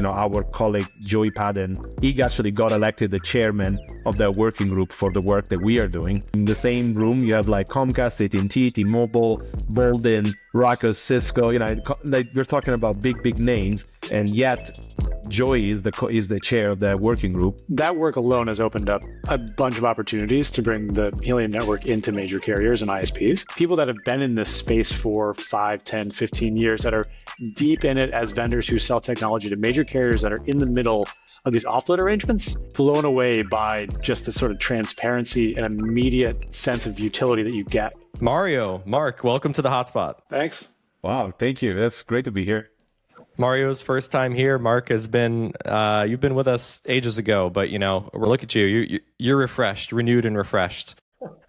our colleague Joey Padden, he actually got elected the chairman of the working group for the work that we are doing. In the same room, you have like Comcast, AT&T, T-Mobile, Bolden, Ruckus, Cisco. Like we're talking about big names, and yet Joey is the chair of the working group. That work alone has opened up a bunch of opportunities to bring the Helium network into major carriers and ISPs. People that have been in this space for 5, 10, 15 years that are deep in it as vendors who sell technology to major carriers that are in the middle of these offload arrangements, blown away by just the sort of transparency and immediate sense of utility that you get. Mario, Mark, welcome to the hotspot. Thanks. Wow, thank you. That's great to be here. Mario's first time here. Mark has been, you've been with us ages ago, but look at you. You're refreshed, renewed and refreshed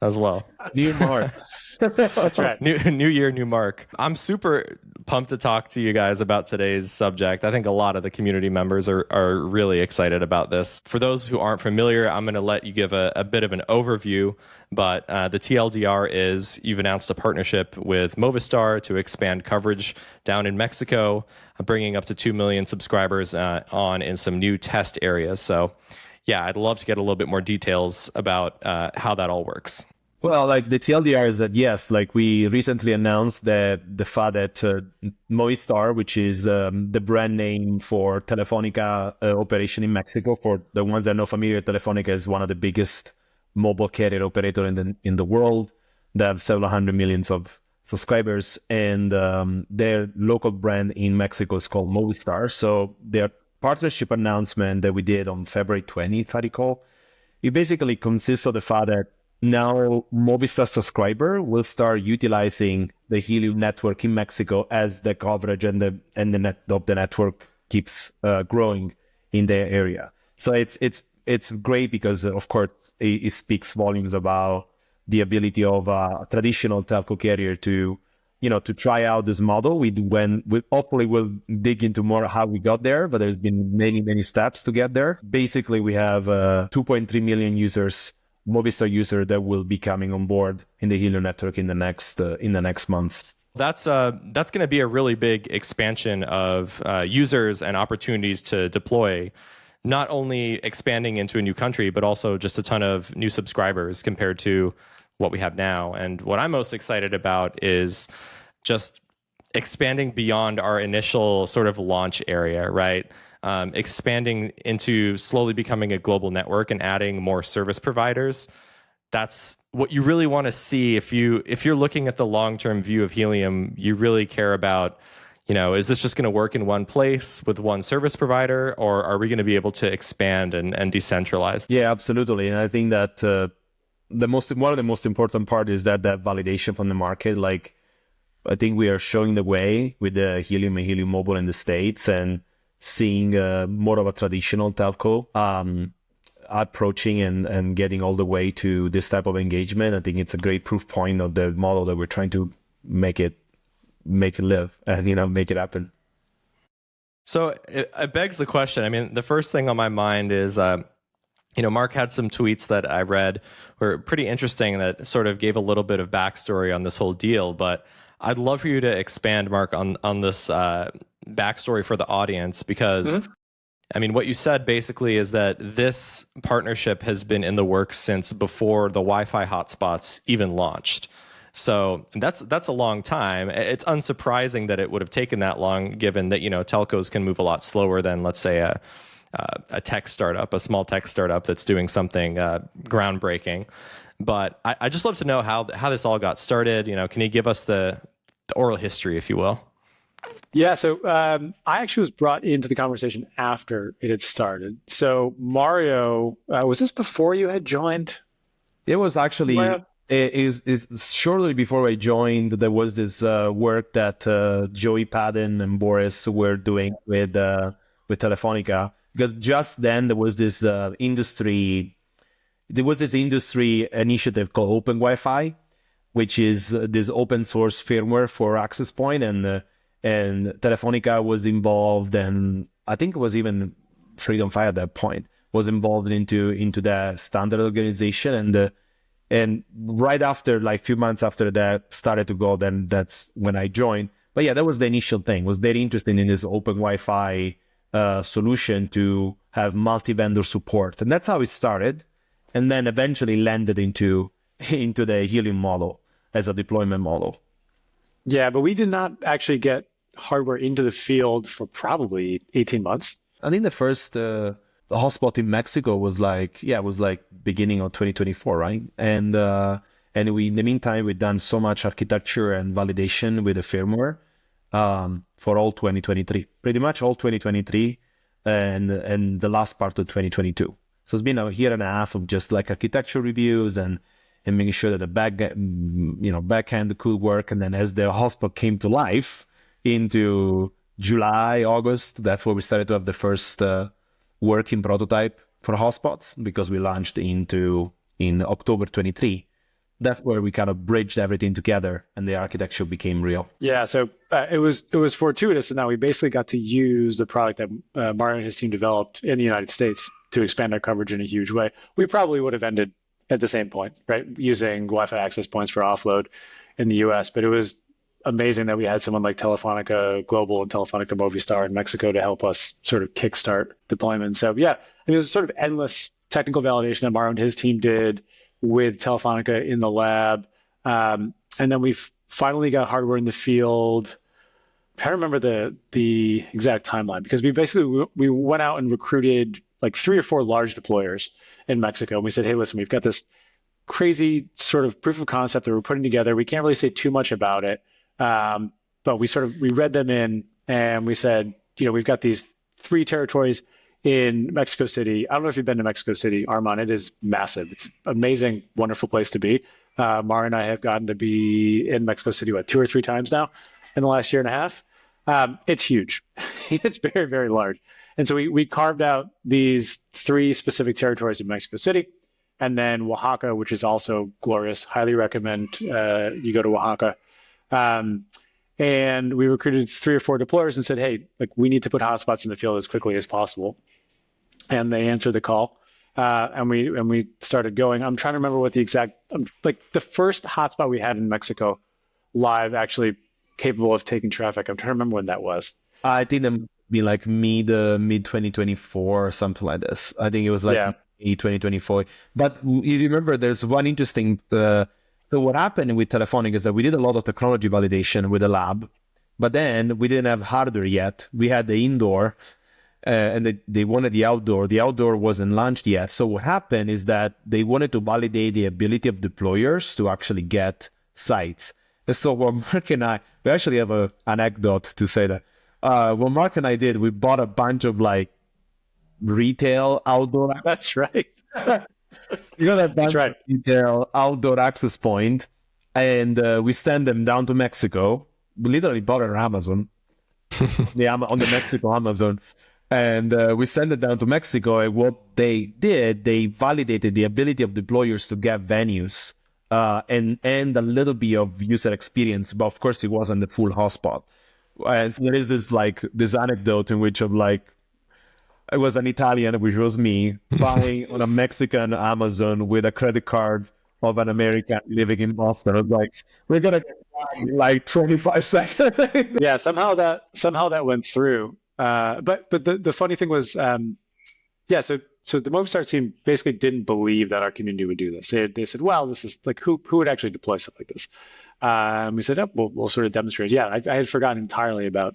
as well. New Mark. That's right. New year, new Mark. I'm super pumped to talk to you guys about today's subject. I think a lot of the community members are really excited about this. For those who aren't familiar, I'm going to let you give a bit of an overview, but the TLDR is you've announced a partnership with Movistar to expand coverage down in Mexico, bringing up to 2 million subscribers on in some new test areas. So yeah, I'd love to get a little bit more details about how that all works. Well, like the TLDR is that, yes, like we recently announced that the fact that Movistar, which is the brand name for Telefonica operation in Mexico, for the ones that are not familiar, Telefonica is one of the biggest mobile carrier operator in the world. They have several hundred millions of subscribers, and their local brand in Mexico is called Movistar. So their partnership announcement that we did on February 20th, if I recall, it basically consists of the fact that now Movistar subscriber will start utilizing the Helium network in Mexico as the coverage and the net of the network keeps growing in their area. So it's great because of course it speaks volumes about the ability of a traditional telco carrier to try out this model. We hopefully will dig into more how we got there, but there's been many steps to get there. Basically, we have 2.3 million users. Movistar user that will be coming on board in the Helium network in the next months. That's going to be a really big expansion of users and opportunities to deploy, not only expanding into a new country, but also just a ton of new subscribers compared to what we have now. And what I'm most excited about is just expanding beyond our initial sort of launch area, right? Expanding into slowly becoming a global network and adding more service providers. That's what you really want to see. If you're looking at the long-term view of Helium, you really care about, is this just going to work in one place with one service provider, or are we going to be able to expand and decentralize? Yeah, absolutely. And I think that one of the most important part is that validation from the market. Like, I think we are showing the way with the Helium and Helium Mobile in the States, and seeing more of a traditional telco approaching and getting all the way to this type of engagement. I think it's a great proof point of the model that we're trying to make it live and make it happen. So it begs the question. I mean, the first thing on my mind is Mark had some tweets that I read were pretty interesting that sort of gave a little bit of backstory on this whole deal, but I'd love for you to expand, Mark, on this backstory for the audience, because I mean, what you said basically is that this partnership has been in the works since before the Wi-Fi hotspots even launched. So that's a long time. It's unsurprising that it would have taken that long, given that telcos can move a lot slower than, let's say, a tech startup, a small tech startup that's doing something groundbreaking. But I just love to know how this all got started. Can you give us the oral history, if you will? Yeah, so I actually was brought into the conversation after it had started. So Mario, was this before you had joined? It was actually is shortly before I joined. There was this work that Joey Padden and Boris were doing with Telefonica, because just then there was this industry initiative called Open Wi-Fi, which is this open source firmware for access point, and Telefonica was involved, and I think it was even Freedom 5 at that point was involved into the standard organization, and right after, like a few months after that started to go, then that's when I joined. But yeah, that was the initial thing, was very interested in this open Wi-Fi solution to have multi-vendor support. And that's how it started, and then eventually landed into the Helium model as a deployment model. Yeah, but we did not actually get hardware into the field for probably 18 months. I think the first hotspot in Mexico was like beginning of 2024, right? And we, in the meantime, we've done so much architecture and validation with the firmware for all 2023, pretty much all 2023, and the last part of 2022. So it's been a year and a half of just like architecture reviews and making sure that the back end could work. And then as the hotspot came to life into July, August, that's where we started to have the first working prototype for hotspots, because we launched in October 23. That's where we kind of bridged everything together and the architecture became real. Yeah, so it was fortuitous in that we basically got to use the product that Mario and his team developed in the United States to expand our coverage in a huge way. We probably would have ended at the same point, right? Using Wi-Fi access points for offload in the US, but it was amazing that we had someone like Telefonica Global and Telefonica Movistar in Mexico to help us sort of kickstart deployment. So yeah, I mean, it was sort of endless technical validation that Mario and his team did with Telefonica in the lab. And then we've finally got hardware in the field. I can't remember the exact timeline, because we went out and recruited like 3 or 4 large deployers in Mexico. And we said, hey, listen, we've got this crazy sort of proof of concept that we're putting together. We can't really say too much about it. But we read them in and we said, we've got these 3 territories in Mexico City. I don't know if you've been to Mexico City, Armand. It is massive. It's an amazing, wonderful place to be. Mario and I have gotten to be in Mexico City, 2 or 3 times now in the last year and a half. It's huge. It's very, very large. And so we carved out these 3 specific territories in Mexico City, and then Oaxaca, which is also glorious. Highly recommend you go to Oaxaca. And we recruited 3 or 4 deployers and said, hey, we need to put hotspots in the field as quickly as possible. And they answered the call. And we started going. I'm trying to remember what the exact, the first hotspot we had in Mexico live, actually capable of taking traffic. I'm trying to remember when that was. I think it would be like mid 2024 or something like this. I think it was mid 2024. But you remember, there's one interesting. So what happened with Telefonica is that we did a lot of technology validation with the lab, but then we didn't have hardware yet. We had the indoor, and they wanted the outdoor. The outdoor wasn't launched yet. So what happened is that they wanted to validate the ability of deployers to actually get sites. And so what Mark and we actually have an anecdote to say that. What Mark and I did, we bought a bunch of retail outdoor. That's right. You got a bunch of retail outdoor access point, and we send them down to Mexico. We literally bought it on Amazon, on the Mexico Amazon, and we send it down to Mexico. And what they did, they validated the ability of deployers to get venues and a little bit of user experience, but of course it wasn't the full hotspot. And so there is this anecdote in which it was an Italian, which was me, buying on a Mexican Amazon with a credit card of an American living in Boston. I was like, we're going to get 25 seconds. Yeah, somehow that went through. But the funny thing was, so the Movistar team basically didn't believe that our community would do this. They said, well, this is who would actually deploy something like this? We said, we'll sort of demonstrate. Yeah, I had forgotten entirely about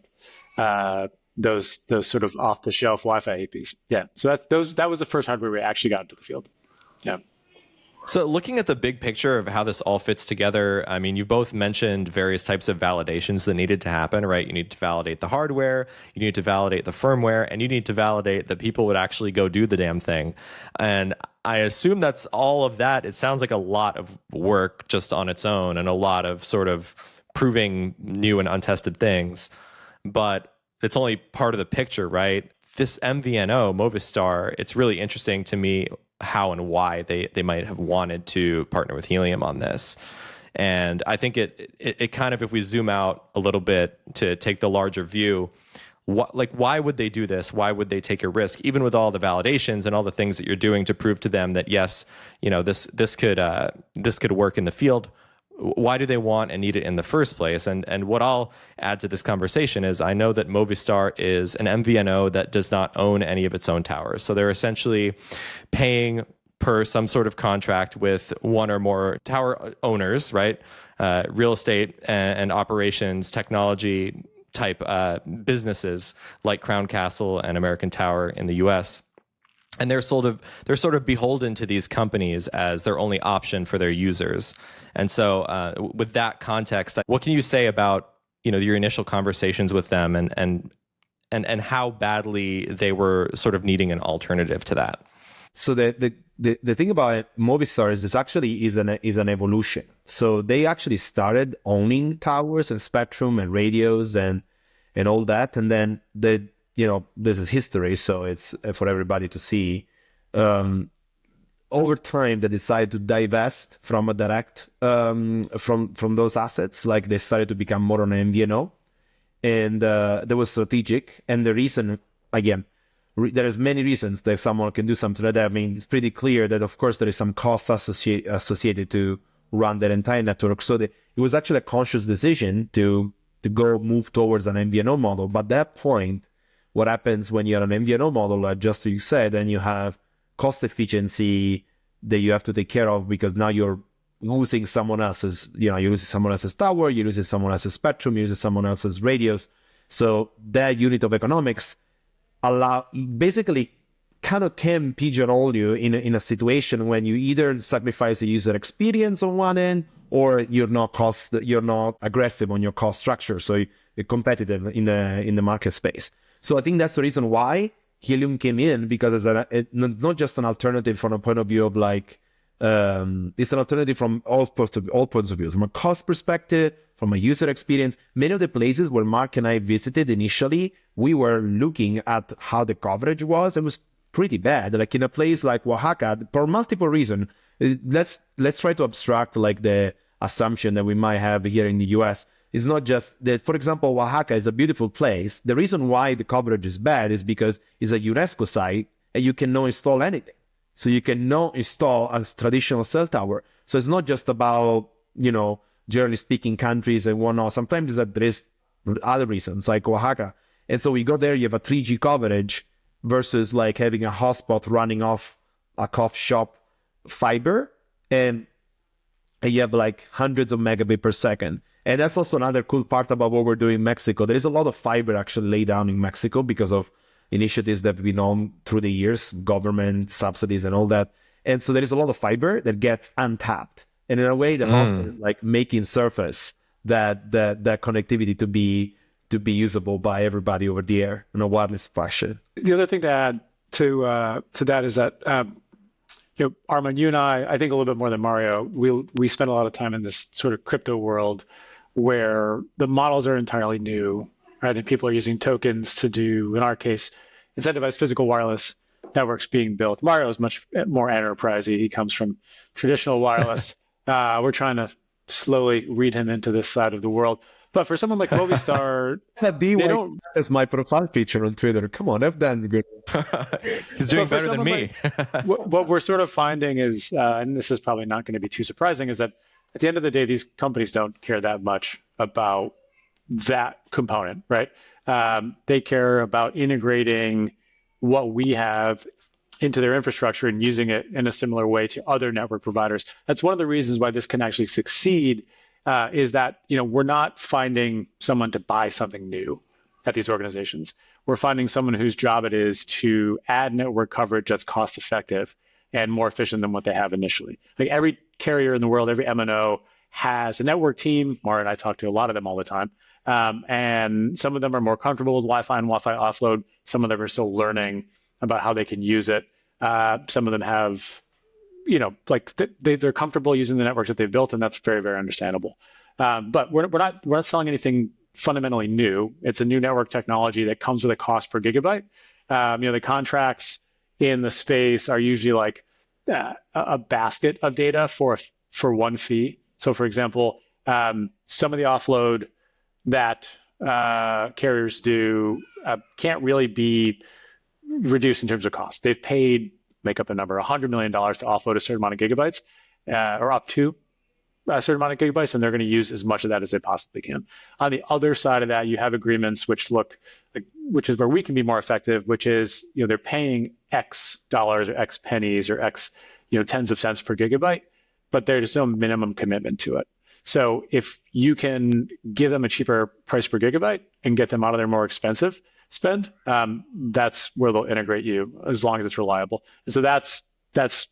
those sort of off-the-shelf Wi-Fi APs. Yeah, so that was the first hardware we actually got into the field. Yeah. So looking at the big picture of how this all fits together, I mean, you both mentioned various types of validations that needed to happen, right? You need to validate the hardware, you need to validate the firmware, and you need to validate that people would actually go do the damn thing. And I assume that's all of that. It sounds like a lot of work just on its own and a lot of sort of proving new and untested things. But it's only part of the picture, right? This MVNO, Movistar, it's really interesting to me how and why they might have wanted to partner with Helium on this. And I think it kind of, if we zoom out a little bit to take the larger view, why would they do this? Why would they take a risk, even with all the validations and all the things that you're doing to prove to them that yes, this could work in the field? why do they want and need it in the first place? And what I'll add to this conversation is I know that Movistar is an MVNO that does not own any of its own towers. So they're essentially paying per some sort of contract with one or more tower owners, right? Real estate and operations, technology type businesses like Crown Castle and American Tower in the US. And they're sort of beholden to these companies as their only option for their users. And so with that context, what can you say about, your initial conversations with them and how badly they were sort of needing an alternative to that? So the thing about Movistar is this actually is an evolution. So they actually started owning towers and spectrum and radios and all that, and then this is history, so it's for everybody to see. Over time, they decided to divest from a direct from those assets. Like they started to become more on MVNO, and that was strategic. And the reason, again, there's many reasons that someone can do something like that. I mean, it's pretty clear that, of course, there is some cost associated to run that entire network. So it was actually a conscious decision to go move towards an MVNO model. But at that point, what happens when you're an MVNO model, just as you said, then you have cost efficiency that you have to take care of because now you're using someone else's, you're using someone else's tower, you're using someone else's spectrum, you're using someone else's radios. So that unit of economics basically kind of can pigeonhole you in a situation when you either sacrifice the user experience on one end or you're not aggressive on your cost structure, so you're competitive in the market space. So I think that's the reason why Helium came in, because it's not just an alternative from a point of view of it's an alternative from all points of view, from a cost perspective, from a user experience. Many of the places where Mark and I visited initially, we were looking at how the coverage was. It was pretty bad. Like in a place like Oaxaca, for multiple reasons. Let's try to abstract like the assumption that we might have here in the US. It's not just that, for example, Oaxaca is a beautiful place. The reason why the coverage is bad is because it's a UNESCO site and you cannot install anything. So you cannot install a traditional cell tower. So it's not just about, generally speaking, countries and whatnot. Sometimes there is other reasons like Oaxaca. And so we go there, you have a 3G coverage versus like having a hotspot running off a coffee shop fiber. And you have like hundreds of megabits per second. And that's also another cool part about what we're doing in Mexico. There is a lot of fiber actually laid down in Mexico because of initiatives that we've known through the years, government subsidies and all that. And so there is a lot of fiber that gets untapped. And in a way that also is like making surface that connectivity to be usable by everybody over the air in a wireless fashion. The other thing to add to that is that Armand, you and I think a little bit more than Mario, we spend a lot of time in this sort of crypto world where the models are entirely new, right? And people are using tokens to do, in our case, incentivize physical wireless networks being built. Mario is much more enterprisey. He comes from traditional wireless. We're trying to slowly read him into this side of the world. But for someone like Movistar, they don't. That's my profile picture on Twitter. Come on, I've done good. He's doing better than me. What we're sort of finding is, and this is probably not going to be too surprising, is that at the end of the day, these companies don't care that much about that component, right? They care about integrating what we have into their infrastructure and using it in a similar way to other network providers. That's one of the reasons why this can actually succeed. Is that we're not finding someone to buy something new at these organizations. We're finding someone whose job it is to add network coverage that's cost effective and more efficient than what they have initially. Like every carrier in the world, every MNO has a network team. Mario and I talk to a lot of them all the time. And some of them are more comfortable with Wi-Fi and Wi-Fi offload. Some of them are still learning about how they can use it. Some of them have they're comfortable using the networks that they've built, and that's very, very understandable. But we're not selling anything fundamentally new. It's a new network technology that comes with a cost per gigabyte. The contracts in the space are usually like a basket of data for one fee. So, for example, some of the offload that carriers do can't really be reduced in terms of cost. They've paid, make up a number, $100 million to offload a certain amount of gigabytes, or up to. a certain amount of gigabytes, and they're going to use as much of that as they possibly can. On the other side of that, you have agreements which is where we can be more effective, which is, they're paying X dollars or X pennies or X, tens of cents per gigabyte, but there's no minimum commitment to it. So if you can give them a cheaper price per gigabyte and get them out of their more expensive spend, that's where they'll integrate you, as long as it's reliable. And so that's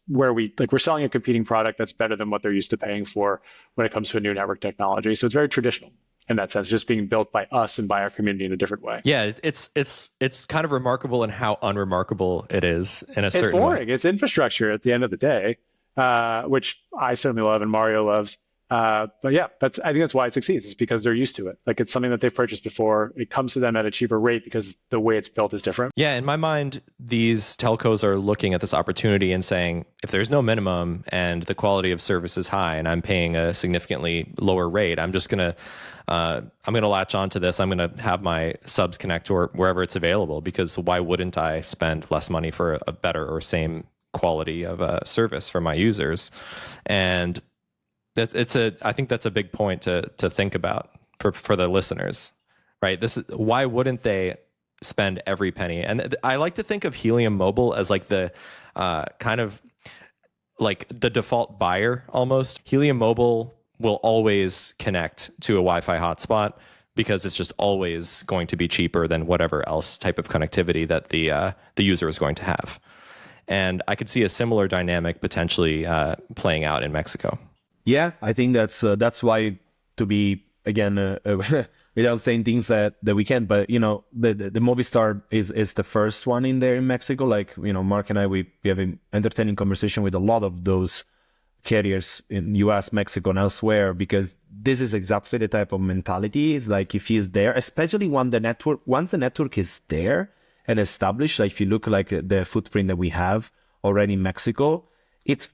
where we're selling a competing product that's better than what they're used to paying for when it comes to a new network technology. So it's very traditional in that sense, just being built by us and by our community in a different way. Yeah, it's kind of remarkable in how unremarkable it is in a certain way. It's boring. It's infrastructure at the end of the day, which I certainly love and Mario loves. But yeah, I think that's why it succeeds. It's because they're used to it. Like, it's something that they've purchased before. It comes to them at a cheaper rate because the way it's built is different. Yeah, in my mind, these telcos are looking at this opportunity and saying, if there's no minimum and the quality of service is high and I'm paying a significantly lower rate, I'm gonna latch onto this. I'm gonna have my subs connect or wherever it's available, because why wouldn't I spend less money for a better or same quality of a service for my users? And I think that's a big point to think about for the listeners, right? Why wouldn't they spend every penny? And I like to think of Helium Mobile as like the kind of like the default buyer almost. Helium Mobile will always connect to a Wi-Fi hotspot because it's just always going to be cheaper than whatever else type of connectivity that the user is going to have. And I could see a similar dynamic potentially playing out in Mexico. Yeah, I think that's why, to be, again, without saying things that we can't, but, the Movistar is the first one in there in Mexico. Like, Mark and I, we have an entertaining conversation with a lot of those carriers in US, Mexico, and elsewhere, because this is exactly the type of mentality. Is like, if he is there, especially once the network is there and established, like if you look like the footprint that we have already in Mexico, it's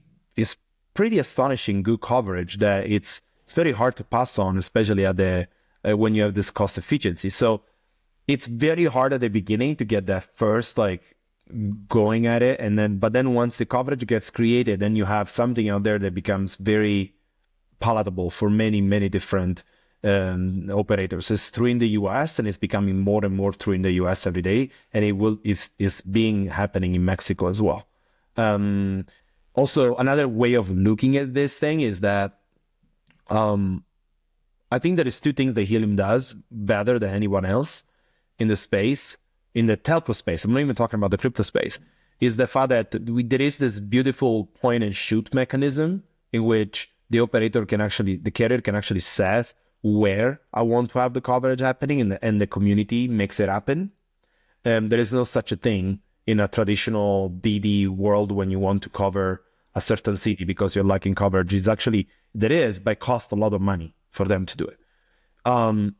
pretty astonishing good coverage that it's very hard to pass on, especially at the when you have this cost efficiency. So it's very hard at the beginning to get that first going at it, but then once the coverage gets created, then you have something out there that becomes very palatable for many different operators. It's true in the US, and it's becoming more and more true in the US every day, and it's happening in Mexico as well. Also, another way of looking at this thing is that I think there is two things that Helium does better than anyone else in the space, in the telco space. I'm not even talking about the crypto space. Is the fact that there is this beautiful point and shoot mechanism in which the carrier can actually set where I want to have the coverage happening, and the community makes it happen. There is no such a thing in a traditional BD world when you want to cover a certain city because you're lacking coverage. There is, but it costs a lot of money for them to do it.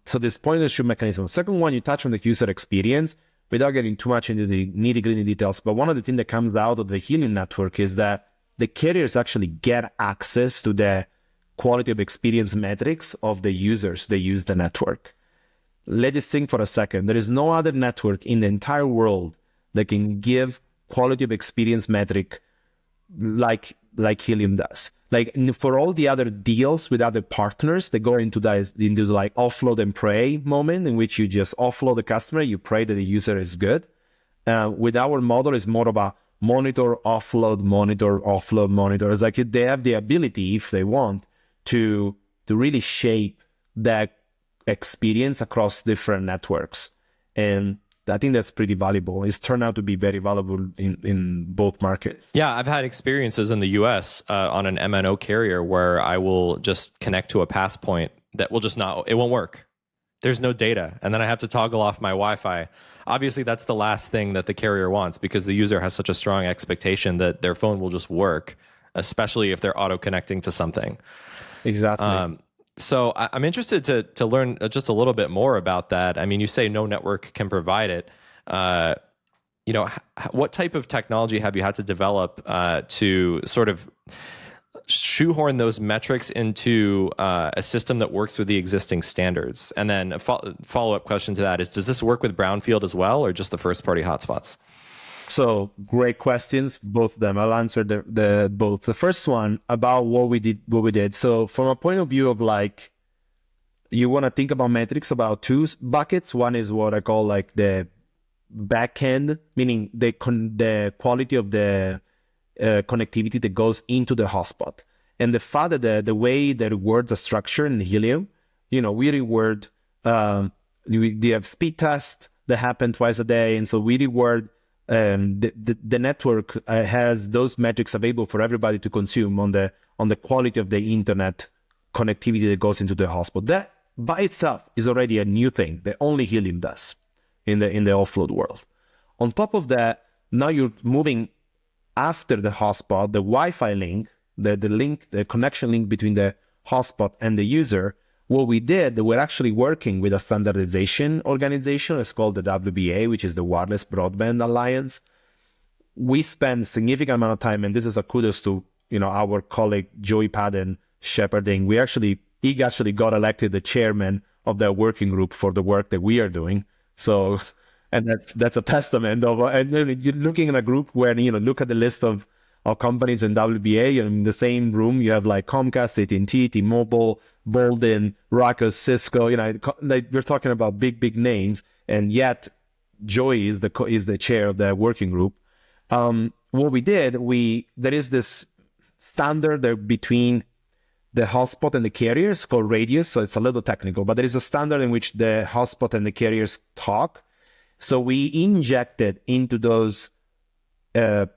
So this point and shoot mechanism. Second one, you touch on the user experience without getting too much into the nitty-gritty details. But one of the things that comes out of the Helium network is that the carriers actually get access to the quality of experience metrics of the users that use the network. Let us think for a second. There is no other network in the entire world that can give quality of experience metric like Helium does. Like, for all the other deals with other partners, they go into like offload and pray moment in which you just offload the customer, you pray that the user is good. With our model, it's more of a monitor, offload, monitor, offload, monitor. It's like they have the ability, if they want, to really shape that experience across different networks. And I think that's pretty valuable. It's turned out to be very valuable in both markets. Yeah, I've had experiences in the US on an MNO carrier where I will just connect to a pass point that will it won't work. There's no data. And then I have to toggle off my Wi-Fi. Obviously, that's the last thing that the carrier wants, because the user has such a strong expectation that their phone will just work, especially if they're auto-connecting to something. Exactly. So I'm interested to learn just a little bit more about that. I mean, you say no network can provide it. What type of technology have you had to develop to sort of shoehorn those metrics into a system that works with the existing standards? And then a follow-up question to that is, does this work with brownfield as well, or just the first-party hotspots? So great questions, both of them. I'll answer the both. The first one about what we did. So from a point of view of like, you want to think about metrics about two buckets. One is what I call like the back end, meaning the quality of the connectivity that goes into the hotspot. And the fact that the way the rewards are structured in Helium, we reward, we have speed tests that happen twice a day. And so we reward, the network has those metrics available for everybody to consume on the quality of the internet connectivity that goes into the hotspot. That by itself is already a new thing that only Helium does in the offload world. On top of that, now you're moving after the hotspot, the Wi-Fi link, the connection link between the hotspot and the user. What we did, we're actually working with a standardization organization. It's called the WBA, which is the Wireless Broadband Alliance. We spend a significant amount of time, and this is a kudos to our colleague Joey Padden shepherding. He actually got elected the chairman of the working group for the work that we are doing. So, and that's a testament of, and you're looking in a group where, look at the list of companies in WBA, and in the same room, you have like Comcast, AT&T, T-Mobile, Bolden, Ruckus, Cisco, we're talking about big names. And yet Joey is the chair of the working group. What we did, there is this standard between the hotspot and the carriers called radius. So it's a little technical, but there is a standard in which the hotspot and the carriers talk. So we injected into those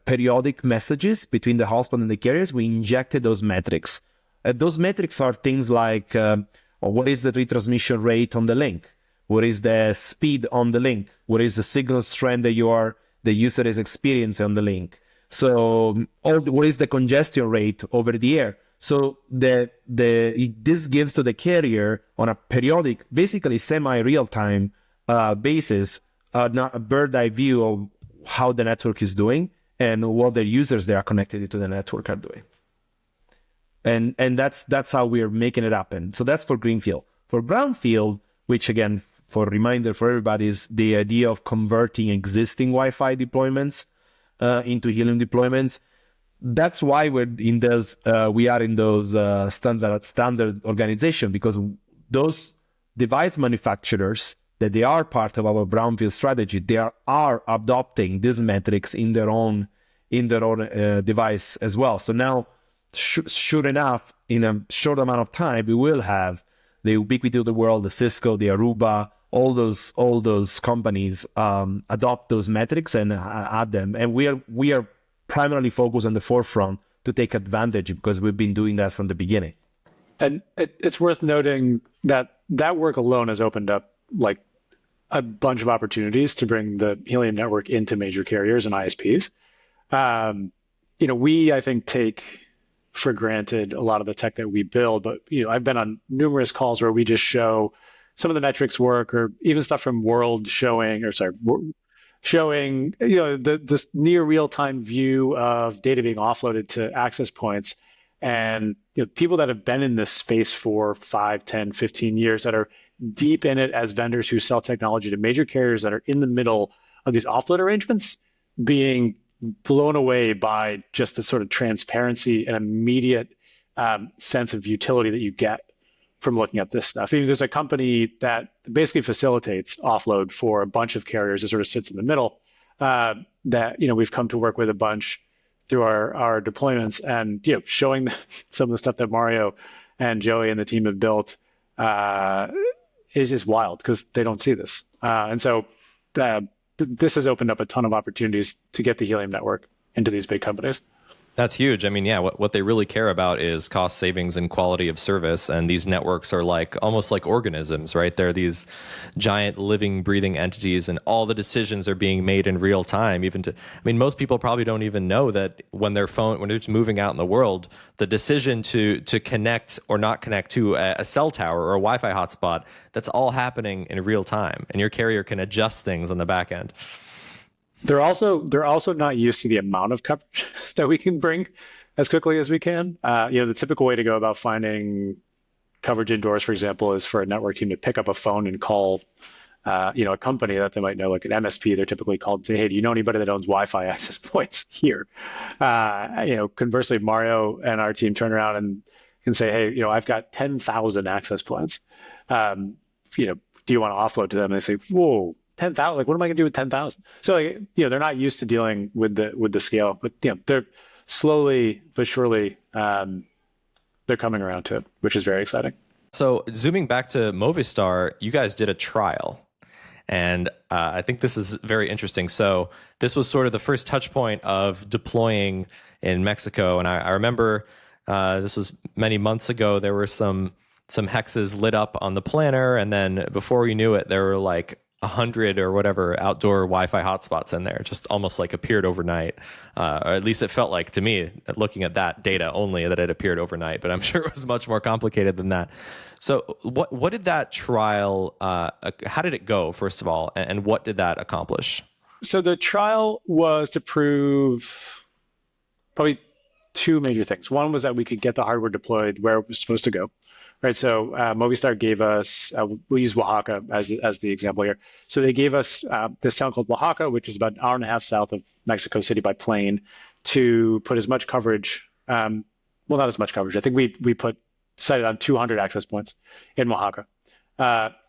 periodic messages between the hotspot and the carriers, we injected those metrics. Those metrics are things like what is the retransmission rate on the link? What is the speed on the link? What is the signal strength that the user is experiencing on the link? So what is the congestion rate over the air? So this gives to the carrier on a periodic, basically semi-real-time basis, not a bird eye view of how the network is doing and what the users that are connected to the network are doing. And that's how we're making it happen. So that's for greenfield. For brownfield, which again, for a reminder for everybody, is the idea of converting existing Wi-Fi deployments into Helium deployments. That's why we are in those standard organization, because those device manufacturers that they are part of our brownfield strategy, they are adopting these metrics in their own device as well. So now, sure enough, in a short amount of time, we will have the Ubiquiti of the world, the Cisco, the Aruba, all those companies adopt those metrics and add them. And we are primarily focused on the forefront to take advantage, because we've been doing that from the beginning. And it's worth noting that work alone has opened up like a bunch of opportunities to bring the Helium network into major carriers and ISPs. We, I think, take for granted a lot of the tech that we build, but I've been on numerous calls where we just show some of the metrics work, or even stuff from World showing this near real-time view of data being offloaded to access points. And people that have been in this space for 5, 10, 15 years, that are deep in it as vendors who sell technology to major carriers that are in the middle of these offload arrangements, being blown away by just the sort of transparency and immediate sense of utility that you get from looking at this stuff. There's a company that basically facilitates offload for a bunch of carriers that sort of sits in the middle, that we've come to work with a bunch through our deployments, and showing some of the stuff that Mario and Joey and the team have built is just wild, because they don't see this. And so this has opened up a ton of opportunities to get the Helium network into these big companies. That's huge. I mean, yeah, what they really care about is cost savings and quality of service. And these networks are almost like organisms, right? They're these giant living, breathing entities, and all the decisions are being made in real time. Most people probably don't even know that when they're just moving out in the world, the decision to connect or not connect to a cell tower or a Wi-Fi hotspot, that's all happening in real time. And your carrier can adjust things on the back end. They're also not used to the amount of coverage that we can bring as quickly as we can. The typical way to go about finding coverage indoors, for example, is for a network team to pick up a phone and call a company that they might know, like an MSP, they're typically called, and say, hey, do you know anybody that owns Wi-Fi access points here? Conversely, Mario and our team turn around and can say, hey, I've got 10,000 access points. Do you want to offload to them? And they say, whoa, 10,000, like, what am I going to do with 10,000? So, they're not used to dealing with the scale, but, they're slowly but surely, they're coming around to it, which is very exciting. So zooming back to Movistar, you guys did a trial. And I think this is very interesting. So this was sort of the first touch point of deploying in Mexico. And I remember this was many months ago, there were some hexes lit up on the planner. And then before you knew it, there were like 100 or whatever outdoor Wi-Fi hotspots in there, just almost like appeared overnight. Or at least it felt like to me, looking at that data only, that it appeared overnight, but I'm sure it was much more complicated than that. So what did that trial, how did it go, first of all, and what did that accomplish? So the trial was to prove probably two major things. One was that we could get the hardware deployed where it was supposed to go. Right, so Movistar gave us, we'll use Oaxaca as the example here. So they gave us this town called Oaxaca, which is about an hour and a half south of Mexico City by plane, to put as much coverage, well, not as much coverage. I think we cited on 200 access points in Oaxaca.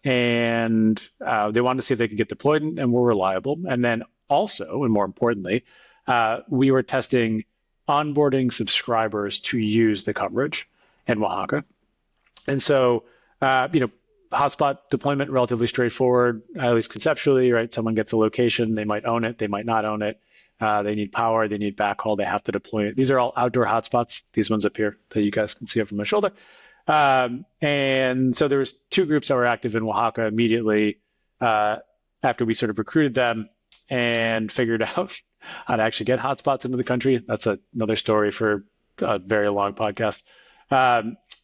And they wanted to see if they could get deployed and were reliable. And then also, and more importantly, we were testing onboarding subscribers to use the coverage in Oaxaca. And so, hotspot deployment, relatively straightforward, at least conceptually, right? Someone gets a location, they might own it, they might not own it. They need power, they need backhaul, they have to deploy it. These are all outdoor hotspots, these ones up here that you guys can see up from my shoulder. And so there was two groups that were active in Oaxaca immediately after we sort of recruited them and figured out how to actually get hotspots into the country. That's another story for a very long podcast.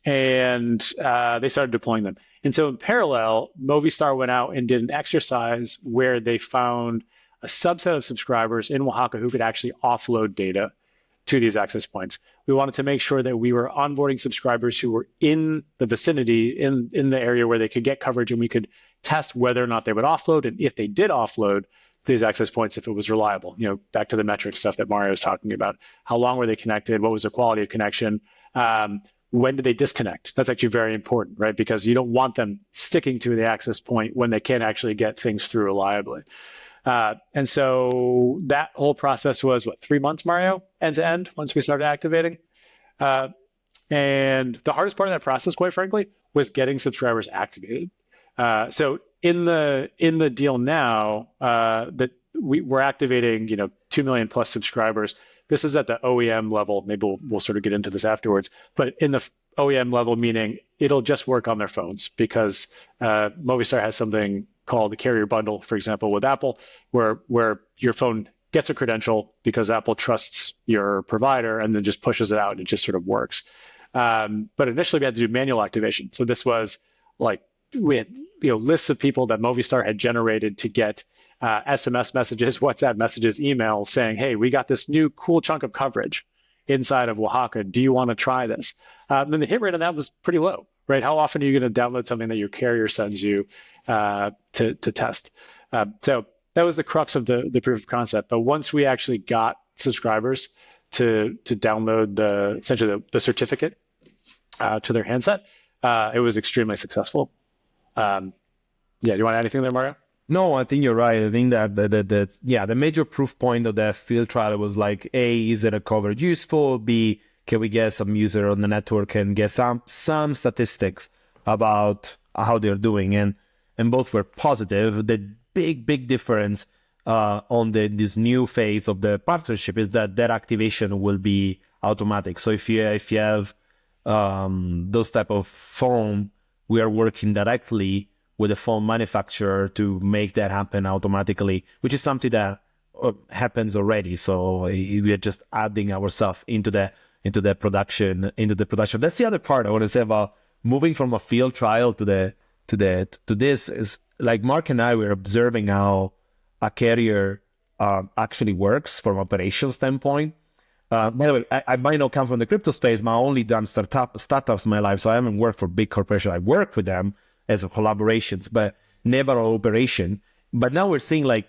And they started deploying them. And so in parallel, Movistar went out and did an exercise where they found a subset of subscribers in Oaxaca who could actually offload data to these access points. We wanted to make sure that we were onboarding subscribers who were in the vicinity, in the area where they could get coverage, and we could test whether or not they would offload, and if they did offload these access points, if it was reliable. Back to the metric stuff that Mario was talking about. How long were they connected? What was the quality of connection? When did they disconnect? That's actually very important, right? Because you don't want them sticking to the access point when they can't actually get things through reliably. And so that whole process was, 3 months, Mario, end to end, once we started activating. And the hardest part of that process, quite frankly, was getting subscribers activated. So in the deal now, that we're activating, 2 million plus subscribers. This is at the OEM level. Maybe we'll sort of get into this afterwards. But in the OEM level, meaning it'll just work on their phones, because Movistar has something called the carrier bundle, for example, with Apple, where your phone gets a credential because Apple trusts your provider and then just pushes it out and it just sort of works. But initially we had to do manual activation. So this was like, we had lists of people that Movistar had generated to get SMS messages, WhatsApp messages, emails saying, hey, we got this new cool chunk of coverage inside of Oaxaca. Do you want to try this? And then the hit rate on that was pretty low, right? How often are you going to download something that your carrier sends you to test? So that was the crux of the proof of concept. But once we actually got subscribers to download essentially the certificate to their handset, it was extremely successful. Do you want to add anything there, Mario? No, I think you're right. I think that the major proof point of that field trial was like, A, is it a coverage useful? B, can we get some user on the network and get some statistics about how they're doing? And both were positive. The big difference on this new phase of the partnership is that activation will be automatic. So if you have those type of phone, we are working directly with the phone manufacturer to make that happen automatically, which is something that happens already. So we are just adding ourselves into the production. That's the other part I want to say about moving from a field trial to this is, like, Mark and I were observing how a carrier actually works from an operations standpoint. By the way, I might not come from the crypto space, but I've only done startups in my life, so I haven't worked for big corporations. I work with them as a collaborations, but never operation. But now we're seeing like,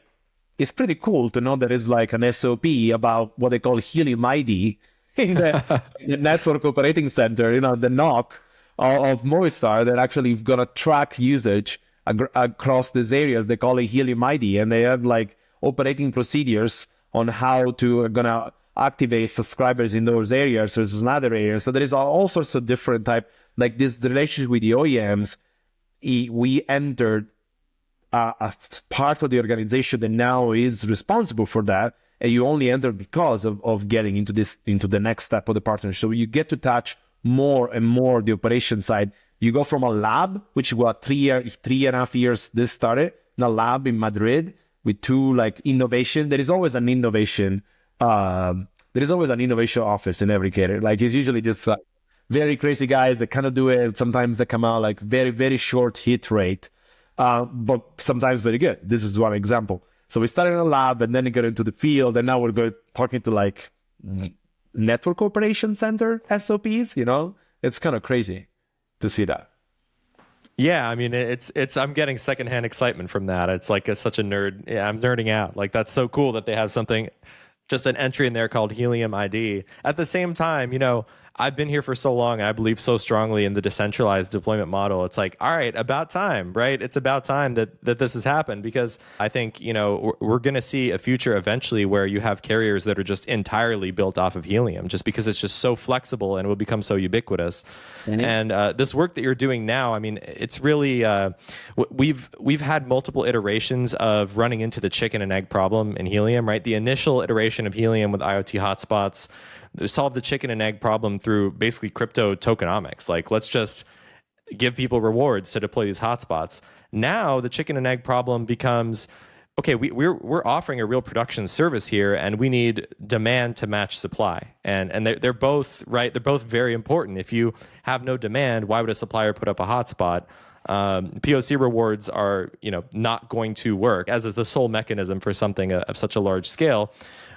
it's pretty cool to know there is like an SOP about what they call Helium ID in the network operating center, the NOC of Movistar, that actually going to track usage across these areas. They call it Helium ID, and they have like operating procedures on how to going to activate subscribers in those areas versus in other areas. So there is all sorts of different type, like this relationship with the OEMs. We entered a part of the organization that now is responsible for that, and you only enter because of getting into the next step of the partnership. So you get to touch more and more the operation side. You go from a lab, which was 3.5 years this started, in a lab in Madrid with 2 like innovation. There is always an innovation. There is always an innovation office in every carrier. Like it's usually just like very crazy guys that kind of do it. Sometimes they come out like very, very short hit rate. But sometimes very good. This is one example. So we started in a lab, and then we got into the field, and now we're talking to like network operation center SOPs. It's kind of crazy to see that. Yeah, I mean, I'm getting secondhand excitement from that. It's like such a nerd. Yeah, I'm nerding out. Like that's so cool that they have something, just an entry in there called Helium ID. At the same time, I've been here for so long, and I believe so strongly in the decentralized deployment model. It's like, all right, about time, right? It's about time that this has happened, because I think, we're going to see a future eventually where you have carriers that are just entirely built off of Helium, just because it's just so flexible and will become so ubiquitous. Mm-hmm. And this work that you're doing now, I mean, it's really, we've had multiple iterations of running into the chicken and egg problem in Helium, right? The initial iteration of Helium with IoT hotspots solve the chicken and egg problem through basically crypto tokenomics. Like, let's just give people rewards to deploy these hotspots. Now the chicken and egg problem becomes, okay, we're offering a real production service here, and we need demand to match supply. And they're both right. They're both very important. If you have no demand, why would a supplier put up a hotspot? POC rewards are, not going to work as the sole mechanism for something of such a large scale.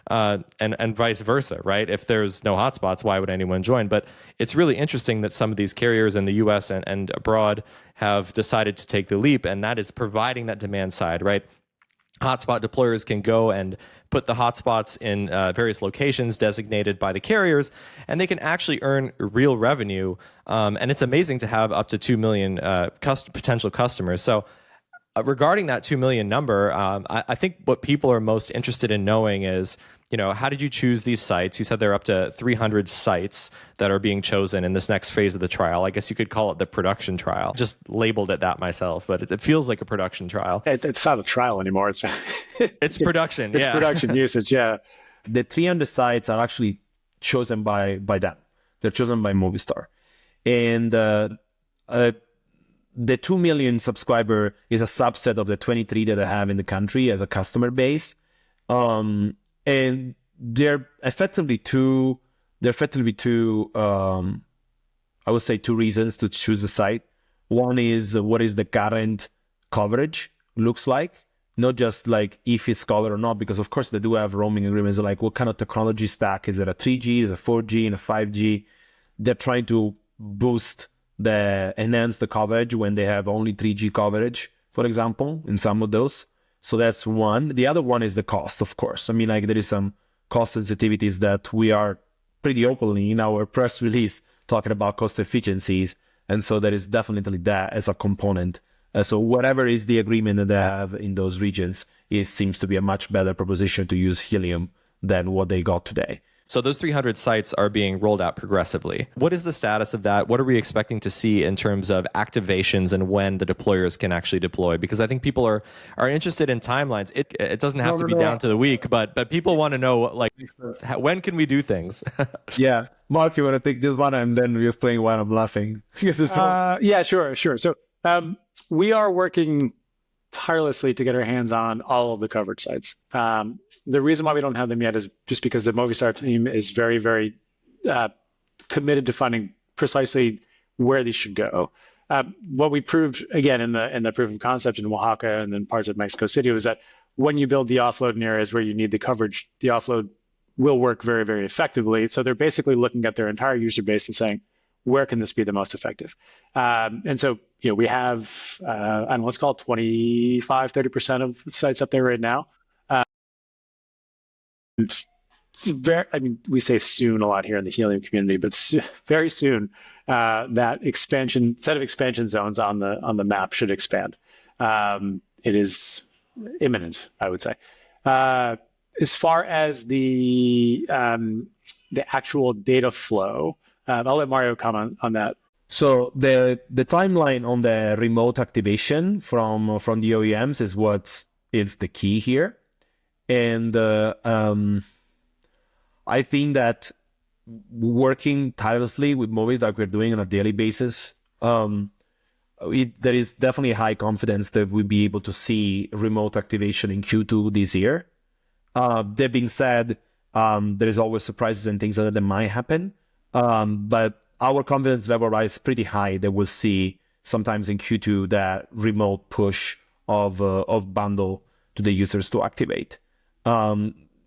And vice versa, right? If there's no hotspots, why would anyone join? But it's really interesting that some of these carriers in the US and abroad have decided to take the leap, and that is providing that demand side, right? Hotspot deployers can go and put the hotspots in various locations designated by the carriers, and they can actually earn real revenue. And it's amazing to have up to 2 million potential customers. So regarding that 2 million number, I think what people are most interested in knowing is, how did you choose these sites? You said there are up to 300 sites that are being chosen in this next phase of the trial. I guess you could call it the production trial. Just labeled it that myself, but it feels like a production trial. It's not a trial anymore. It's production. It's production usage. Yeah. The 300 sites are actually chosen by them. They're chosen by Movistar. And the 2 million subscriber is a subset of the 23 that I have in the country as a customer base. And they're effectively two, I would say, 2 reasons to choose a site. One is what is the current coverage looks like, not just like if it's covered or not, because of course they do have roaming agreements, like what kind of technology stack, is it a 3G, is it a 4G, and a 5G? They're trying to enhance the coverage when they have only 3G coverage, for example, in some of those. So that's one. The other one is the cost, of course. I mean, like there is some cost sensitivities that we are pretty openly in our press release talking about cost efficiencies. And so there is definitely that as a component. So whatever is the agreement that they have in those regions, it seems to be a much better proposition to use Helium than what they got today. So those 300 sites are being rolled out progressively. What is the status of that? What are we expecting to see in terms of activations and when the deployers can actually deploy? Because I think people are interested in timelines. It doesn't have to be down to the week, but people want to know, like, when can we do things? Yeah. Mark, you want to take this one, and then we're explaining why I'm laughing? Yeah, sure. So we are working tirelessly to get our hands on all of the coverage sites. The reason why we don't have them yet is just because the Movistar team is very, very committed to finding precisely where these should go. What we proved, again, in the proof of concept in Oaxaca and then parts of Mexico City, was that when you build the offload in areas where you need the coverage, the offload will work very, very effectively. So they're basically looking at their entire user base and saying, where can this be the most effective? And so we have, I don't know, let's call it 25, 30% of sites up there right now. Very, I mean, we say soon a lot here in the Helium community, but very soon, that set of expansion zones on the map should expand. It is imminent, I would say. As far as the actual data flow, I'll let Mario comment on that. So the timeline on the remote activation from the OEMs is what is the key here, and I think that working tirelessly with Movistar like we're doing on a daily basis, there is definitely high confidence that we'll be able to see remote activation in Q2 this year. That being said, there is always surprises and things that might happen, but our confidence level is pretty high that we'll see sometimes in Q2 that remote push of bundle to the users to activate.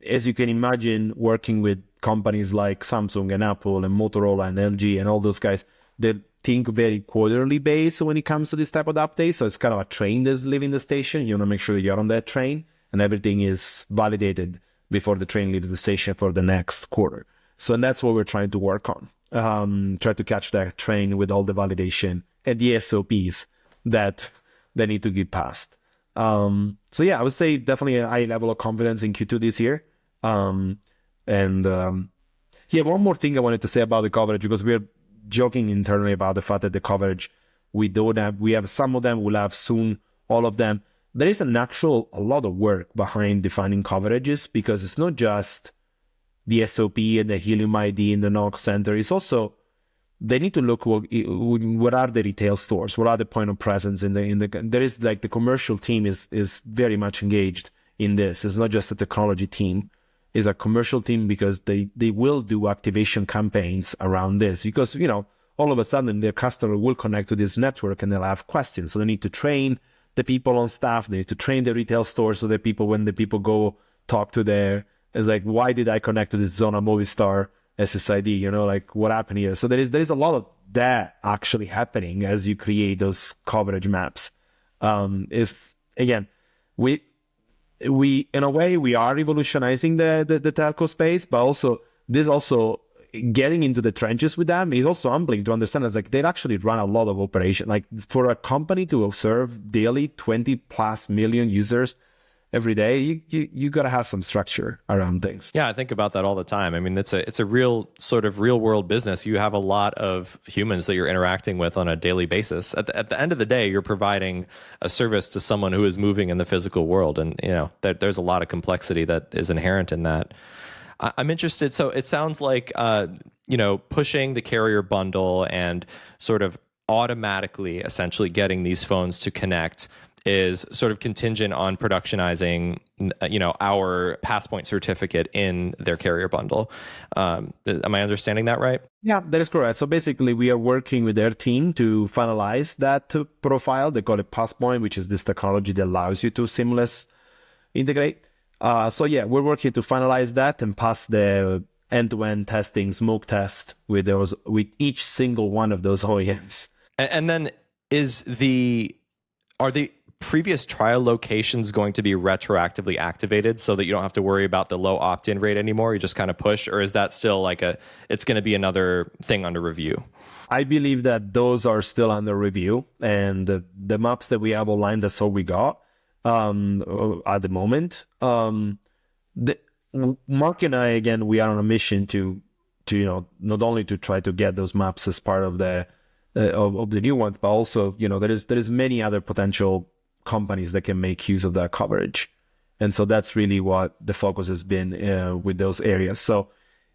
As you can imagine, working with companies like Samsung and Apple and Motorola and LG and all those guys, they think very quarterly based when it comes to this type of updates. So it's kind of a train that's leaving the station. You want to make sure that you're on that train and everything is validated before the train leaves the station for the next quarter. So and that's what we're trying to work on. Try to catch that train with all the validation and the SOPs that they need to get past. So yeah, I would say definitely a high level of confidence in Q2 this year. Yeah, one more thing I wanted to say about the coverage, because we're joking internally about the fact that the coverage we have some of them, we'll have soon all of them. There is a lot of work behind defining coverages, because it's not just the SOP and the Helium ID in the NOC center. It's also, they need to look what are the retail stores, what are the point of presence there is like the commercial team is very much engaged in this. It's not just a technology team, it's a commercial team, because they will do activation campaigns around this, because all of a sudden their customer will connect to this network and they'll have questions. So they need to train the people on staff, they need to train the retail stores so that when the people go talk to it's like, why did I connect to this Zona Movistar SSID? Like what happened here? So there is a lot of that actually happening as you create those coverage maps. It's again, we in a way we are revolutionizing the telco space, but also getting into the trenches with them is also humbling to understand. It's like they actually run a lot of operation. Like for a company to serve daily 20 plus million users every day, you got to have some structure around things. Yeah, I think about that all the time. I mean, it's a real sort of real world business. You have a lot of humans that you're interacting with on a daily basis. At the end of the day, you're providing a service to someone who is moving in the physical world, and there's a lot of complexity that is inherent in that. I'm interested. So it sounds like pushing the carrier bundle and sort of automatically, essentially getting these phones to connect is sort of contingent on productionizing, our Passpoint certificate in their carrier bundle. Am I understanding that right? Yeah, that is correct. So basically, we are working with their team to finalize that profile. They call it Passpoint, which is this technology that allows you to seamless integrate. So yeah, we're working to finalize that and pass the end-to-end testing, smoke test with each single one of those OEMs. And then are the previous trial locations going to be retroactively activated so that you don't have to worry about the low opt-in rate anymore? You just kind of push, or is that still like it's going to be another thing under review? I believe that those are still under review, and the maps that we have online, that's all we got at the moment. Mark and I, again, we are on a mission to not only to try to get those maps as part of the new ones, but also there is many other potential companies that can make use of that coverage, and so that's really what the focus has been with those areas. So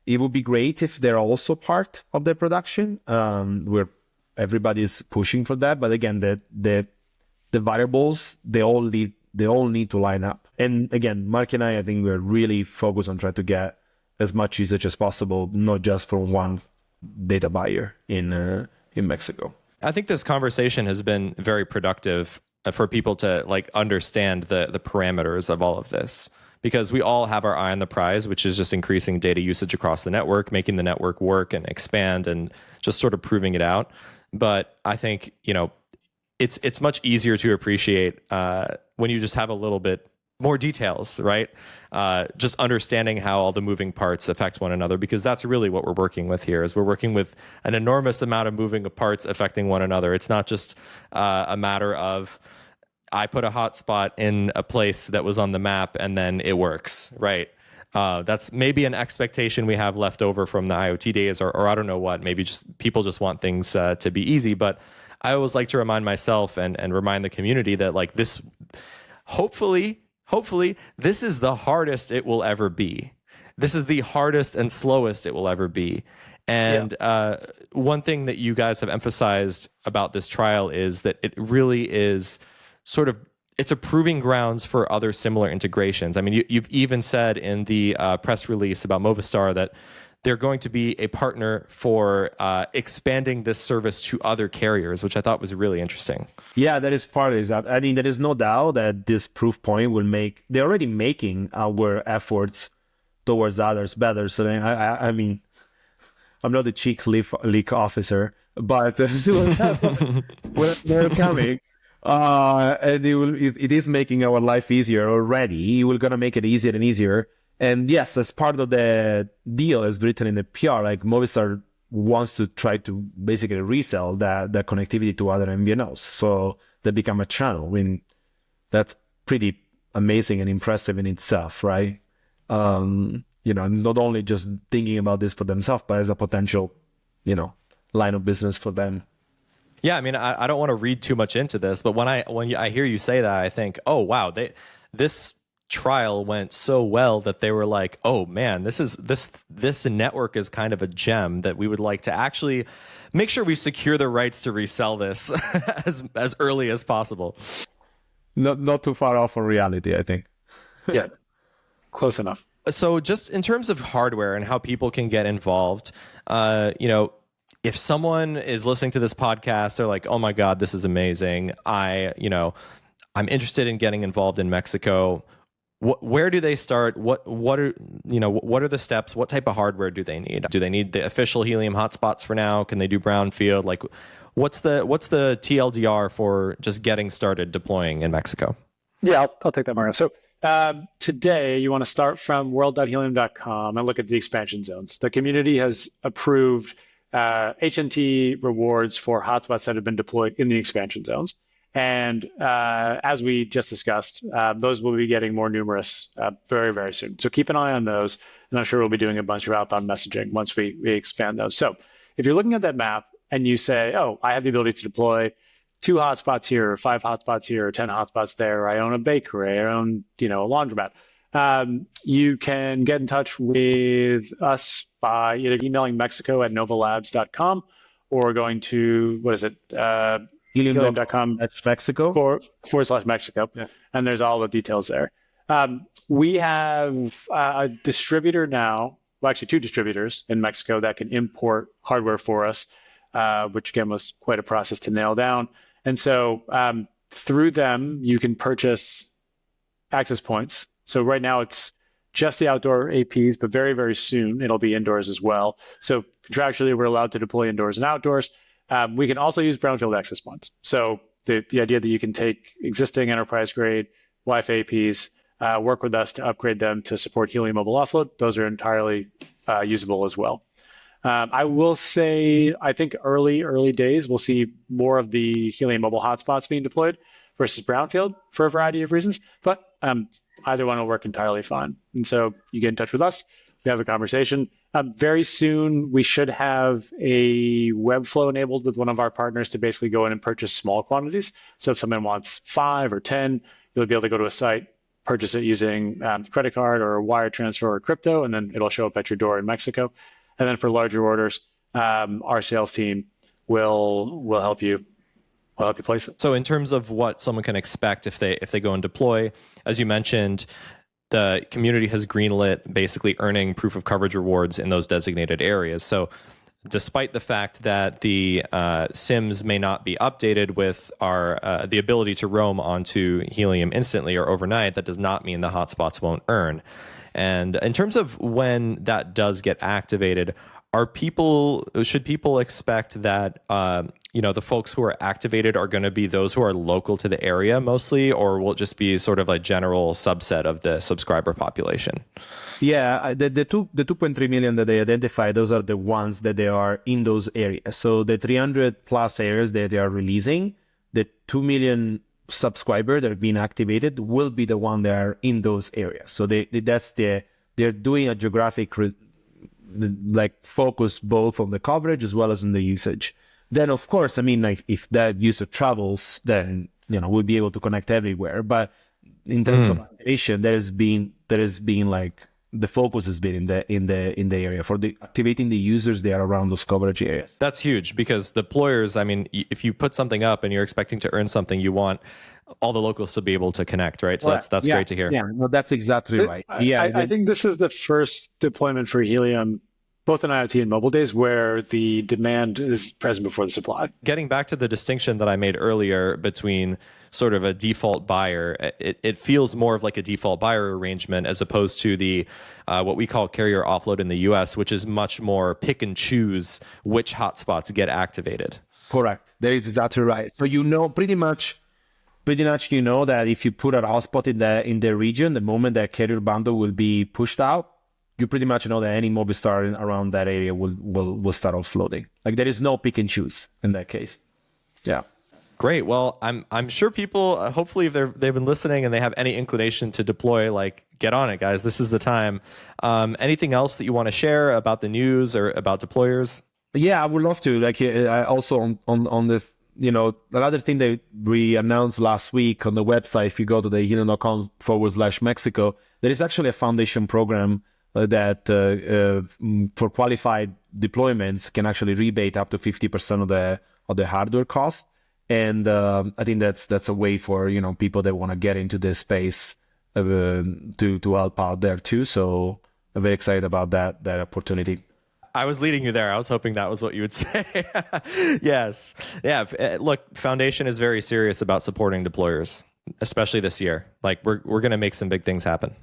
it would be great if they're also part of the production, where everybody's pushing for that. But again, the variables, they all need to line up. And again, Mark and I think we're really focused on trying to get as much usage as possible, not just from one data buyer in Mexico. I think this conversation has been very productive for people to understand the parameters of all of this, because we all have our eye on the prize, which is just increasing data usage across the network, making the network work and expand, and just sort of proving it out. But I think, it's much easier to appreciate when you just have a little bit more details, right? Just understanding how all the moving parts affect one another, because that's really what we're working with here. Is we're working with an enormous amount of moving parts affecting one another. It's not just a matter of I put a hotspot in a place that was on the map and then it works, right? That's maybe an expectation we have left over from the IoT days, or I don't know what. Maybe just people just want things to be easy. But I always like to remind myself and remind the community that like this, hopefully, this is the hardest it will ever be. This is the hardest and slowest it will ever be. And one thing that you guys have emphasized about this trial is that it really is sort of, it's a proving grounds for other similar integrations. I mean, you've even said in the press release about Movistar that they're going to be a partner for expanding this service to other carriers, which I thought was really interesting. Yeah, that is part of it. I mean, there is no doubt that this proof point will make, they're already making our efforts towards others better. So I mean, I'm not the chief leak officer, but they're coming. And it is making our life easier already. We're going to make it easier and easier. And yes, as part of the deal, as written in the PR, like Movistar wants to try to basically resell that connectivity to other MVNOs. So they become a channel. I mean, that's pretty amazing and impressive in itself, right? Not only just thinking about this for themselves, but as a potential, line of business for them. Yeah, I mean, I don't want to read too much into this, but when I hear you say that, I think, oh wow, this trial went so well that they were like, oh man, this network is kind of a gem that we would like to actually make sure we secure the rights to resell this as early as possible. Not too far off from reality, I think. Yeah, close enough. So just in terms of hardware and how people can get involved, if someone is listening to this podcast, they're like, oh my God, this is amazing. I'm interested in getting involved in Mexico. Where do they start? What are the steps? What type of hardware do they need? Do they need the official Helium hotspots for now? Can they do brownfield? Like, what's the TLDR for just getting started deploying in Mexico? Yeah, I'll take that, Mario. So today you want to start from world.helium.com and look at the expansion zones. The community has approved HNT rewards for hotspots that have been deployed in the expansion zones. And as we just discussed, those will be getting more numerous very, very soon. So keep an eye on those. And I'm sure we'll be doing a bunch of outbound messaging once we expand those. So if you're looking at that map and you say, oh, I have the ability to deploy 2 hotspots here, or 5 hotspots here, or 10 hotspots there, or I own a bakery, I own, a laundromat, you can get in touch with us by either emailing mexico@novolabs.com or going to, helium.com Mexico /Mexico. Yeah. And there's all the details there. We have a distributor now, well, actually 2 distributors in Mexico that can import hardware for us, which again was quite a process to nail down. And so through them, you can purchase access points. So right now it's just the outdoor APs, but very, very soon it'll be indoors as well. So contractually, we're allowed to deploy indoors and outdoors. We can also use brownfield access points. So the idea that you can take existing enterprise-grade Wi-Fi APs, work with us to upgrade them to support Helium Mobile Offload, those are entirely usable as well. I will say, I think early days, we'll see more of the Helium Mobile hotspots being deployed versus brownfield for a variety of reasons, but either one will work entirely fine. And so you get in touch with us, we have a conversation. Very soon, we should have a Webflow enabled with one of our partners to basically go in and purchase small quantities. So if someone wants 5 or 10, you'll be able to go to a site, purchase it using credit card or wire transfer or crypto, and then it'll show up at your door in Mexico. And then for larger orders, our sales team will help you place it. So in terms of what someone can expect if they go and deploy, as you mentioned, the community has greenlit basically earning proof of coverage rewards in those designated areas. So despite the fact that the SIMs may not be updated with the ability to roam onto Helium instantly or overnight, that does not mean the hotspots won't earn. And in terms of when that does get activated, should people expect that the folks who are activated are going to be those who are local to the area mostly, or will it just be sort of a general subset of the subscriber population? Yeah, the 2.3 million that they identify, those are the ones that they are in those areas. So the 300 plus areas that they are releasing, the 2 million subscribers that are being activated will be the one that are in those areas. So they're doing a geographic focus both on the coverage as well as on the usage. Then of course, I mean, like if that user travels, then we'll be able to connect everywhere. But in terms of activation, there has been like the focus has been in the area for the activating the users that are around those coverage areas. That's huge because deployers, I mean, if you put something up and you're expecting to earn something, you want all the locals to be able to connect, right? So that's great to hear. Yeah, no, that's exactly right. I think this is the first deployment for Helium, both in IoT and mobile days, where the demand is present before the supply. Getting back to the distinction that I made earlier between sort of a default buyer, it feels more of like a default buyer arrangement as opposed to the what we call carrier offload in the US, which is much more pick and choose which hotspots get activated. Correct. That is exactly right. So pretty much that if you put a hotspot in the region, the moment that carrier bundle will be pushed out, you pretty much know that any Movistar around that area will start offloading. Like there is no pick and choose in that case. Yeah. Great. Well, I'm sure people, hopefully if they've been listening and they have any inclination to deploy, like get on it, guys. This is the time. Anything else that you want to share about the news or about deployers? Yeah, I would love to. Like also on the another thing that we announced last week on the website, if you go to the helium.com/Mexico, there is actually a foundation program that for qualified deployments can actually rebate up to 50% of the hardware cost. And I think that's a way for people that want to get into this space to help out there too. So I'm very excited about that opportunity. I was leading you there. I was hoping that was what you would say. Yes. Yeah. Look, Foundation is very serious about supporting deployers, especially this year. Like we're going to make some big things happen.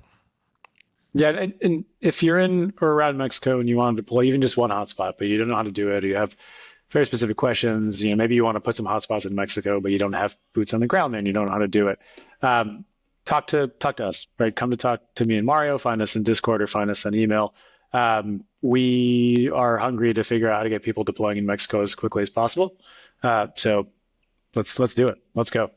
Yeah. And if you're in or around Mexico and you want to deploy even just one hotspot, but you don't know how to do it, or you have very specific questions, maybe you want to put some hotspots in Mexico, but you don't have boots on the ground there and you don't know how to do it. Talk to us, right? Come to talk to me and Mario, find us in Discord or find us on email. We are hungry to figure out how to get people deploying in Mexico as quickly as possible. So let's do it. Let's go.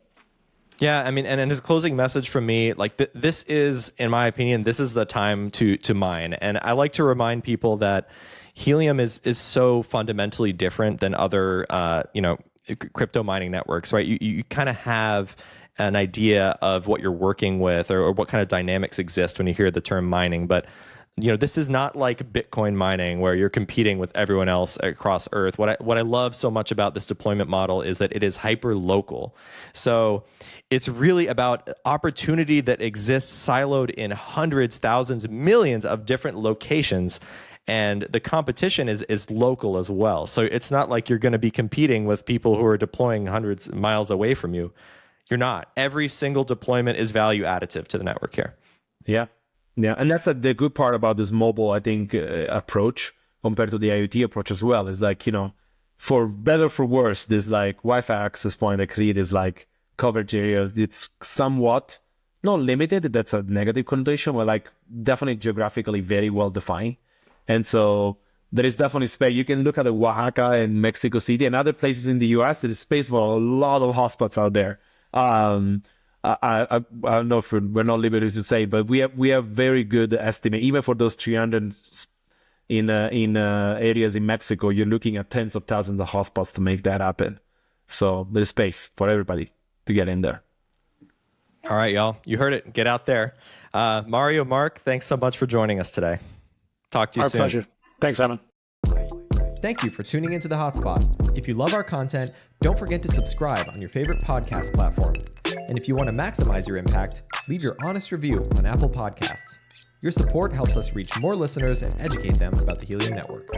Yeah, I mean, and his closing message from me, like this is, in my opinion, this is the time to mine. And I like to remind people that Helium is so fundamentally different than other, crypto mining networks, right? You kind of have an idea of what you're working with or what kind of dynamics exist when you hear the term mining, but this is not like Bitcoin mining where you're competing with everyone else across Earth. What I love so much about this deployment model is that it is hyper local. So it's really about opportunity that exists siloed in hundreds, thousands, millions of different locations. And the competition is local as well. So it's not like you're going to be competing with people who are deploying hundreds of miles away from you. You're not. Every single deployment is value additive to the network here. Yeah. Yeah, and that's the good part about this mobile, I think, approach compared to the IoT approach as well. Is like, for better or for worse, this like Wi-Fi access point that create is like coverage area. It's somewhat not limited. That's a negative connotation, but like definitely geographically very well defined. And so there is definitely space. You can look at Oaxaca and Mexico City and other places in the US. There is space for a lot of hotspots out there. I don't know if we're not liberty to say, but we have very good estimate. Even for those 300 in areas in Mexico, you're looking at tens of thousands of hotspots to make that happen. So there's space for everybody to get in there. All right, y'all. You heard it. Get out there. Mario, Mark, thanks so much for joining us today. Talk to you soon. Our pleasure. Thanks, Simon. Thank you for tuning into The Hotspot. If you love our content, don't forget to subscribe on your favorite podcast platform. And if you want to maximize your impact, leave your honest review on Apple Podcasts. Your support helps us reach more listeners and educate them about the Helium Network.